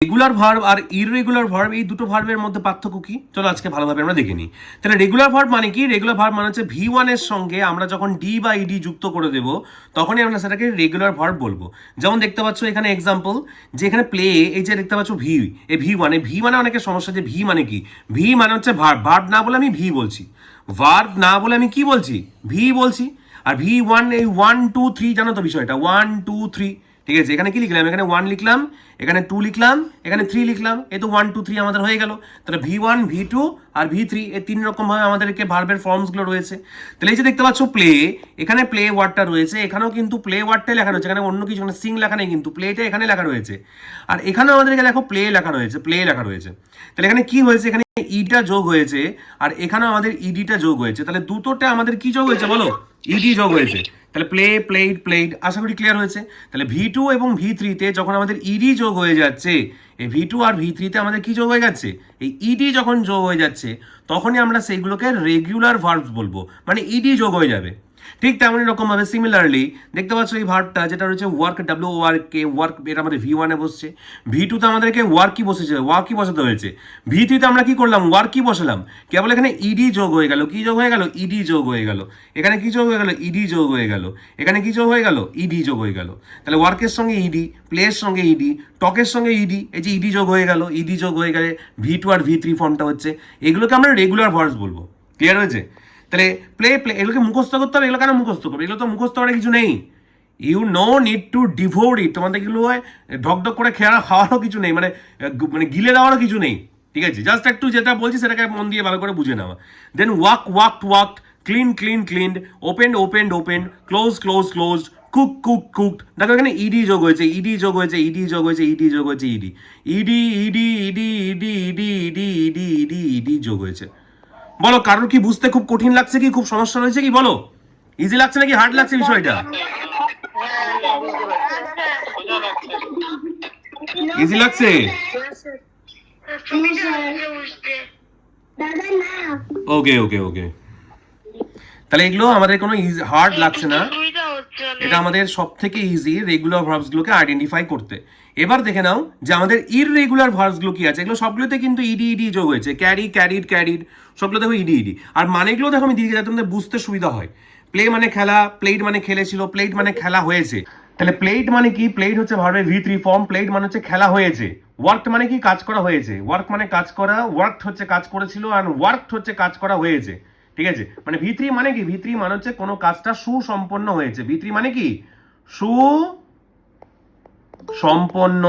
Regular verb আর irregular verb এই দুটো ভার্বের মধ্যে পার্থক্য কি, চলো আজকে ভালোভাবে আমরা দেখে নিই। তাহলে রেগুলার ভার্ব মানে কি? রেগুলার ভার্ব মানে হচ্ছে V1 এর সঙ্গে আমরা যখন ডি বা ইডি যুক্ত করে দেব তখনই আমরা সেটাকে রেগুলার ভার্ব বলবো। যেমন দেখতে পাচ্ছ এখানে এক্সাম্পল, যে এখানে প্লে, এই যে দেখতে পাচ্ছ ভি, এই V1, এই ভি মানে অনেকের সমস্যা, যে ভি মানে কি? ভি মানে হচ্ছে ভার্ব, ভার্ব না বলে আমি ভি বলছি, ভার্ব না বলে আমি কি বলছি? ভি বলছি। আর V1, এই 1 2 3 জানো তো বিষয়টা, 1 2 3, ঠিক আছে? এখানে কি লিখলাম? এখানে 1 লিখলাম, এখানে 2 লিখলাম, এখানে 3 লিখলাম, এই তো 1 2 3 আমাদের হয়ে গেল। তাহলে V1 V2 আর V3 এই তিন রকম ভাবে আমাদেরকে ভার্বের ফর্মসগুলো রয়েছে। তাহলে এই যে দেখতে পাচ্ছ প্লে, এখানে প্লে ওয়ার্ডটা রয়েছে, এখানেও কিন্তু প্লে ওয়ার্ডটাই লেখা রয়েছে, এখানে অন্য কিছু, মানে সিং লেখা নেই, কিন্তু প্লেটা এখানে লেখা রয়েছে। আর এখানেও আমাদেরকে দেখো প্লে লেখা রয়েছে, প্লে লেখা রয়েছে। তাহলে এখানে কি হয়েছে? এখানে ইটা যোগ হয়েছে, আর এখানেও আমাদের ইডিটা যোগ হয়েছে। তাহলে দুটোতে আমাদের কি যোগ হয়েছে বলো? ইডি যোগ হয়েছে। তাহলে প্লে, প্লেড, প্লেড, আশা করি ক্লিয়ার হয়েছে। তাহলে V2 এবং V3-তে যখন আমাদের ইডি যোগ হয়ে যাচ্ছে, এই V2 আর V3-তে আমাদের কি যোগ হয়ে যাচ্ছে? এই ইডি যখন যোগ হয়ে যাচ্ছে তখনই আমরা সেইগুলোকে রেগুলার ভার্বস বলবো, মানে ইডি যোগ হয়ে যাবে। ঠিক তেমনই রকমভাবে সিমিলারলি দেখতে পাচ্ছ এই ভার্বটা যেটা রয়েছে ওয়ার্ক, WORK, ওয়ার্ক, এটা আমাদের V1-এ বসছে। V2-তে আমাদেরকে ওয়ার্কই বসেছে, ওয়ার্কই বসাতে হয়েছে। V3-তে আমরা কি করলাম? ওয়ার্কই বসালাম। কেবল এখানে ইডি যোগ হয়ে গেল। কি যোগ হয়ে গেল? ইডি যোগ হয়ে গেল। এখানে কি যোগ হয়ে গেল? ইডি যোগ হয়ে গেল। এখানে কি যোগ হয়ে গেল? ইডি যোগ হয়ে গেল। তাহলে ওয়ার্কের সঙ্গে ইডি, প্লের সঙ্গে ইডি, টকের সঙ্গে ইডি, এই যে ইডি যোগ হয়ে গেল, ইডি যোগ হয়ে গেলে V2 আর V3 ফর্মটা হচ্ছে। এগুলোকে আমরা রেগুলার ভার্বস বলবো। ক্লিয়ার হয়েছে? তাহলে প্লে, প্লে, এগুলোকে মুখস্থ করতে হবে। এগুলো কেন মুখস্থ করবে? এগুলো তো মুখস্থ করার কিছু নেই। ইউ নো নিড টু ডিভোর ইট। তোমাদের এগুলো ঢকঢক করে খাওয়ারও কিছু নেই, মানে মানে গিলে দেওয়ারও কিছু নেই। ঠিক আছে? জাস্ট একটু যেটা বলছি সেটাকে মন দিয়ে ভালো করে বুঝে নেওয়া। Then walk, walked, walked, clean, clean, cleaned, opened, opened, opened, close, close, closed, cook, cook, cooked. দেখো এখানে ইডি যোগ হয়েছে, ইডি যোগ হয়েছে, ইডি যোগ হয়েছে, ইডি যোগ হয়েছে, ED, ED, ED, ED, ED, ED, ED, ED, ED, ED যোগ হয়েছে। বলো কারোর কি বুঝতে খুব কঠিন লাগছে, কি খুব সমস্যা রয়েছে কি? বলো ইজি লাগছে নাকি হার্ড লাগছে বিষয়টা? ইজি লাগছে? ওকে ওকে ওকে। তাহলে এগুলো আমাদের কোনো হার্ড লাগছে না, এটা আমাদের সব থেকে ইজি রেগুলার ভার্বসগুলোকে আইডেন্টিফাই করতে। এবার দেখে নাও যে আমাদের ইররেগুলার ভার্বসগুলো কি আছে। এগুলো সবগুলোতে কিন্তু ইডি ইডি যোগ হয়েছে, ক্যারি, ক্যারিড, ক্যারিড, সবগুলো দেখো ইডি ইডি। আর মানেগুলো দেখো আমি দিদি, যাতে তোমাদের বুঝতে সুবিধা হয়। প্লে মানে খেলা, প্লেড মানে খেলেছিল, প্লেড মানে খেলা হয়েছে। তাহলে প্লেড মানে কি? প্লেড হচ্ছে ভার্বের V3 ফর্ম, প্লেড মানে হচ্ছে খেলা হয়েছে। ওয়ার্ক মানে কি? কাজ করা হয়েছে। ওয়ার্ক মানে কাজ করা, ওয়ার্কড হচ্ছে কাজ করেছিল, আর ওয়ার্কড হচ্ছে কাজ করা হয়েছে। ঠিক আছে? মানে V3 মানে কি? V3 মানে হচ্ছে কোনো কাজটা সুসম্পন্ন হয়েছে। V3 মানে কি? সুসম্পন্ন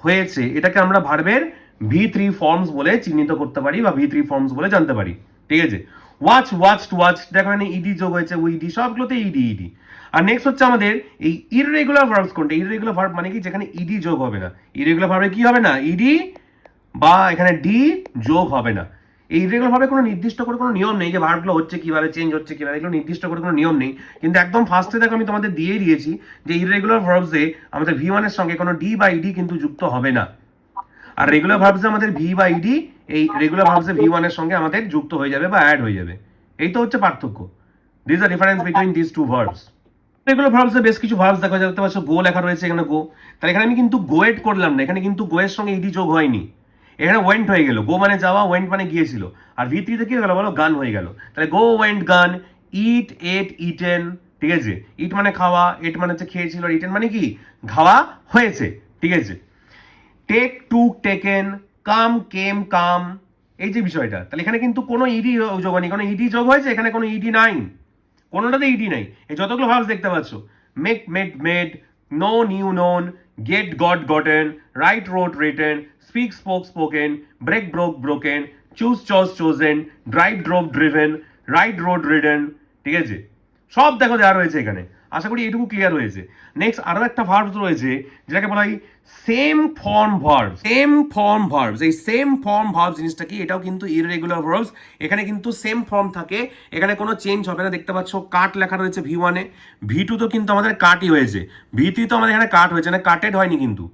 হয়েছে। এটাকে আমরা ভার্বের V3 ফর্মস বলে চিহ্নিত করতে পারি বা V3 ফর্মস বলে জানতে পারি। ঠিক আছে? ওয়াচ, ওয়াচড, ওয়াচ, দেখো এখানে ইডি যোগ হয়েছে, ইডি, সবগুলোতে ইডি ইডি। আর নেক্সট হচ্ছে আমাদের এই ইররেগুলার ভার্বস কোনটা? ইররেগুলার ভার্ব মানে কি? যেখানে ইডি যোগ হবে না। ইররেগুলার ভার্বে কি হবে না? ইডি বা এখানে ডি যোগ হবে না। এই ইররেগুলার ভাবে কোনো নির্দিষ্ট করে কোনো নিয়ম নেই যে ভার্বগুলো হচ্ছে কিভাবে, চেঞ্জ হচ্ছে কিভাবে, এগুলো নির্দিষ্ট করে কোনো নিয়ম নেই। কিন্তু একদম ফার্স্টে দেখো আমি তোমাদের দিয়েই দিয়েছি যে ইররেগুলার ভার্বসে আমাদের V1 এর সঙ্গে কোনো ডি বা ইডি কিন্তু যুক্ত হবে না। আর রেগুলার ভার্বসে আমাদের ভি বা ইডি, এই রেগুলার ভার্বসে V1 এর সঙ্গে আমাদের যুক্ত হয়ে যাবে বা অ্যাড হয়ে যাবে। এই তো হচ্ছে পার্থক্য। This are difference between this two verbs. Regular ভার্বসে বেশ কিছু ভার্বস দেখা যাচ্ছে, পাচ্ছ গো লেখা রয়েছে, এখানে গো। তাহলে এখানে আমি কিন্তু গোয়েট করলাম না, এখানে কিন্তু গোয়ের সঙ্গে ইডি যোগ হয়নি, এখানে ওয়েন্ট হয়ে গেল। গো মানে যাওয়া, ওয়েন্ট মানে গিয়েছিল। আর V3-তে কি হয়ে গেল বলো? গান হয়ে গেল। তাহলে গো, went, gone, eat, ate, eaten. ঠিক আছে? ইট মানে খাওয়া, এট মানে হচ্ছে খেয়েছিল, আর ইটেন মানে কি? খাওয়া হয়েছে। ঠিক আছে? Take, took, taken, come, came, কাম, এই যে বিষয়টা। তাহলে এখানে কিন্তু কোনো ইডি যোগ হয়নি, কোনো ইডি যোগ হয়েছে? এখানে কোনো ইডি নাই, কোনোটাতে ইডি নাই। এই যতগুলো ভার্বস দেখতে পাচ্ছ, make, made, made, know, knew, known, get, got, gotten, write, wrote, written, speak, spoke, spoken, break, broke, broken, choose, chose, chosen, drive, drove, driven, ride, rode, ridden. ঠিক আছে? সব দেখো দেওয়া রয়েছে এখানে। আশা করি এটুকু ক্লিয়ার হয়েছে। নেক্সট আরো একটা ভার্ব রয়েছে যেটাকে বলা হয় same form verb. Same form verbs, এই সেম ফর্ম ভার্ব জিনিসটা কি? এটাও কিন্তু ইররেগুলার ভার্বস। এখানে কিন্তু সেম ফর্ম থাকে, এখানে কোনো চেঞ্জ হবে না। দেখতে পাচ্ছ কাট লেখা রয়েছে V1-এ, V2 তো কিন্তু আমাদের কাটই হয়েছে, V3 তো আমাদের এখানে কাট হয়েছে, না কাটেড হয়নি কিন্তু।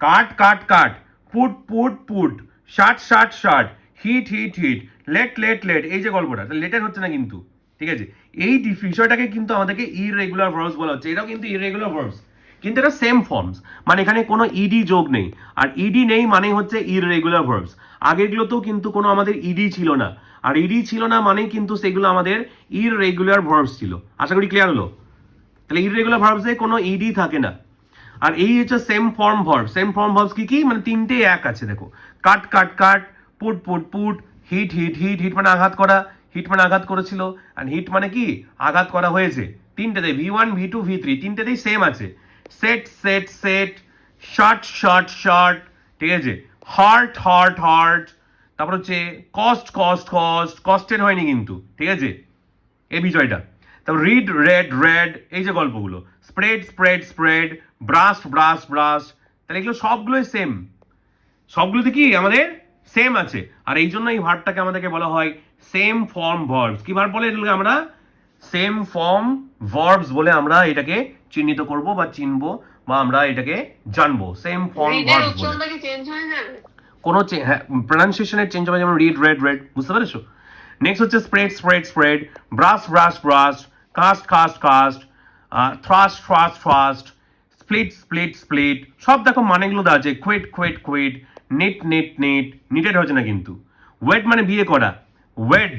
Cut, cut, cut, put, put, put, shut, shut, shut, hit, hit, hit, let, let, let, এই যে গল্পটা, লেটের হচ্ছে না কিন্তু। ঠিক আছে? এই বিষয়টাকে কিন্তু আমাদেরকে ইররেগুলার ভার্বস বলা হচ্ছে। এটাও কিন্তু ইররেগুলার ভার্বস। কিন্তু এটা সেম ফর্মস, মানে এখানে কোনো ইডি যোগ নেই, আর ইডি নেই মানে হচ্ছে ইররেগুলার ভার্বস। আগেরগুলোতেও কিন্তু কোনো আমাদের ইডি ছিল না, আর ইডি ছিল না মানেই কিন্তু সেগুলো আমাদের ইররেগুলার ভার্বস ছিল। আশা করি ক্লিয়ার হলো। তাহলে ইররেগুলার ভার্বসে কোনো ইডি থাকে না। আর এই হচ্ছে same form verb. Same form verbs কি কি, মানে তিনটে এক আছে দেখো, cut cut cut, put put put, hit hit hit. Hit মানে আঘাত করা, হিট মানে আঘাত করেছিল, আর হিট মানে কি আঘাত করা হয়েছে। তিনটেতেই V1 V2 V3 তিনটেতেই সেম আছে। Set set set, short short short, ঠিক আছে, হার্ট হার্ট হার্ট। তারপর হচ্ছে কস্ট কস্ট কস্ট, কস্টের হয়নি কিন্তু, ঠিক আছে এই বিষয়টা। তারপর রিড রেড রেড, এই যে গল্পগুলো, স্প্রেড স্প্রেড স্প্রেড, ব্রাস্ট ব্রাস্ট ব্রাস্ট। তাহলে এগুলো সবগুলোই সেম, সবগুলোতে কি আমাদের সেম আছে। আর এই জন্য এই ভার্বটাকে আমাদেরকে বলা হয় সেম ফর্ম ভার্বস। কি ভার্ব বলে এগুলোকে আমরা? সেম ফর্ম ভার্বস বলে আমরা এটাকে চিহ্নিত করব বা চিনবো, বা আমরা এটাকে জানবো সেম ফর্ম ভার্বস বলে। কোনো প্রনাউন্সিয়েশনের চেঞ্জ হবে, যেমন রিড রেড রেড, বুঝতে পেরেছো? নেক্সট হচ্ছে spread spread spread, brush brush brush, cast cast cast, thrust thrust thrust, split split split. সব দেখো মানেগুলো দেওয়া আছে, quit quit quit, knit knit knit, knitted হচ্ছে না কিন্তু। ওয়েড মানে বিয়ে করা, ওয়েড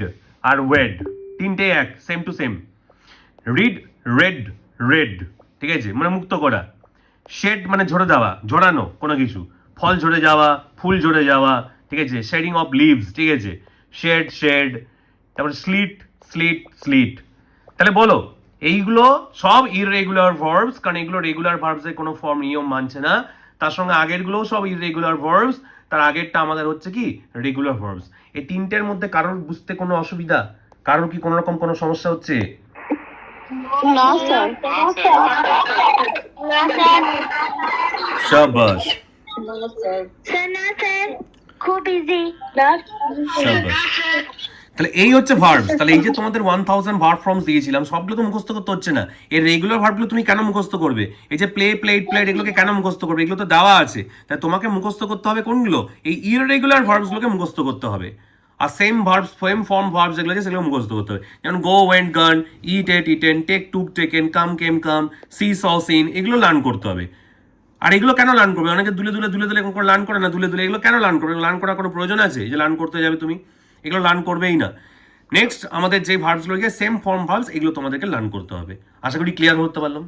আর ওয়েড তিনটে এক, same to same. Read red red, ঠিক আছে, মানে মুক্ত করা। শেড মানে ঝরে দেওয়া, ঝরানো কোনো কিছু, ফল ঝরে যাওয়া, ফুল ঝরে যাওয়া, ঠিক আছে, শেডিং অফ লিভস, ঠিক আছে, শেড শেড। তারপরে স্লিট স্লিট স্লিট। তাহলে বলো এইগুলো সব ইররেগুলার ভার্বস, কারণ এগুলো রেগুলার ভার্বসের কোনো ফর্ম নিয়ম মানছে না। তার সঙ্গে আগেরগুলোও সব ইররেগুলার ভার্বস, তার আগেরটা আমাদের হচ্ছে কি রেগুলার ভার্বস। এই তিনটের মধ্যে কারোর বুঝতে কোনো অসুবিধা, কারোর কি কোনো রকম কোনো সমস্যা হচ্ছে? না স্যার। না স্যার। শাবাশ স্যার না স্যার, খুব ইজি। না শাবাশ। তাহলে এই হচ্ছে ভার্বস। তাহলে এই যে তোমাদের 1000 ভার্ব ফর্মস দিয়েছিলাম, সবগুলো তো মুখস্থ করতে হচ্ছে না। এর রেগুলার ভার্বগুলো তুমি কেন মুখস্থ করবে? এই যে প্লে প্লেট প্লেট, এগুলোকে কেন মুখস্থ করবে? এগুলো তো দেওয়া আছে। তাই তোমাকে মুখস্থ করতে হবে কোনগুলো? এই ইররেগুলার ভার্বসগুলোকে মুখস্থ করতে হবে। আর same verbs, same form verbs যেগুলো আছে সেগুলো মুখস্থ করতে হবে। যেমন go went gone, eat ate eaten, take took taken, come came come, see saw seen, এগুলো লার্ন করতে হবে। আর এগুলো কেন লার্ন করবে? অনেকে দুলে দুলে দুলে দুলে লার্ন করে না, দুলে দুলে। এগুলো কেন লার্ন করবে? লার্ন করার কোনো প্রয়োজন আছে যে লার্ন করতে যাবে তুমি? এগুলো লার্ন করবেই না। নেক্সট আমাদের যে ভার্বসগুলো সেম ফর্ম ভার্বস, এগুলো তোমাদেরকে লার্ন করতে হবে। আশা করি ক্লিয়ার করতে পারলাম।